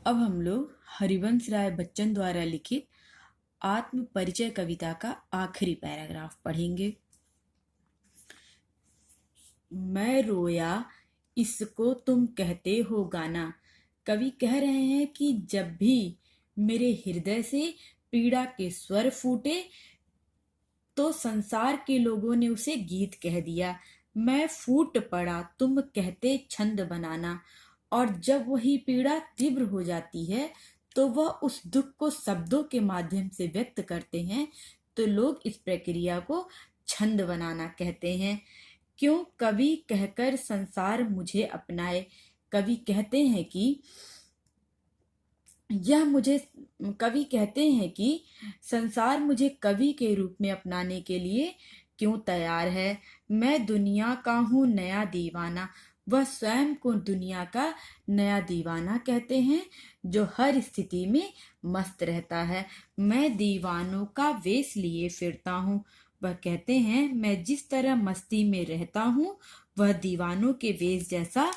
अब हम लोग हरिवंश राय बच्चन द्वारा लिखित आत्म परिचय कविता का आखिरी पैराग्राफ पढ़ेंगे। मैं रोया इसको तुम कहते हो गाना। कवि कह रहे हैं कि जब भी मेरे हृदय से पीड़ा के स्वर फूटे तो संसार के लोगों ने उसे गीत कह दिया। मैं फूट पड़ा तुम कहते छंद बनाना। और जब वही पीड़ा तीव्र हो जाती है तो वह उस दुख को शब्दों के माध्यम से व्यक्त करते हैं, तो लोग इस प्रक्रिया को छंद बनाना कहते हैं। क्यों कवि कहकर संसार मुझे अपनाए। कवि कहते हैं कि यह मुझे कवि कहते हैं कि संसार मुझे कवि के रूप में अपनाने के लिए क्यों तैयार है। मैं दुनिया का हूँ नया दीवाना। वह स्वयं को दुनिया का नया दीवाना कहते हैं जो हर स्थिति में मस्त रहता है। मैं दीवानों का वेश लिए फिरता हूँ। वह कहते हैं मैं जिस तरह मस्ती में रहता हूँ वह दीवानों के वेश जैसा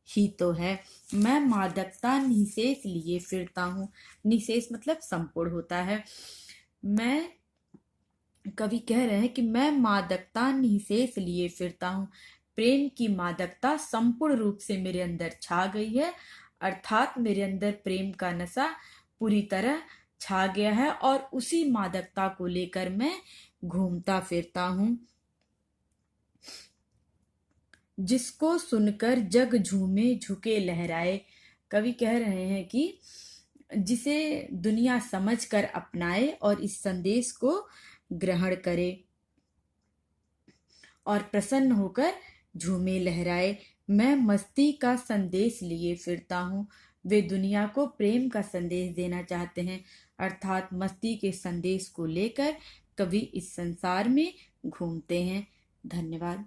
ही तो है। मैं मादकता निशेष लिए फिरता हूँ। निशेष मतलब संपूर्ण होता है। मैं कवि कह रहे हैं कि मैं मादकता निशेष लिए फिरता हूँ। प्रेम की मादकता संपूर्ण रूप से मेरे अंदर छा गई है, अर्थात मेरे अंदर प्रेम का नशा पूरी तरह छा गया है और उसी मादकता को लेकर मैं घूमता फिरता हूँ। जिसको सुनकर जग झूमे झुके लहराए। कवि कह रहे हैं कि जिसे दुनिया समझकर अपनाए और इस संदेश को ग्रहण करे और प्रसन्न होकर झूमे लहराए। मैं मस्ती का संदेश लिए फिरता हूँ। वे दुनिया को प्रेम का संदेश देना चाहते हैं, अर्थात मस्ती के संदेश को लेकर कवि इस संसार में घूमते हैं। धन्यवाद।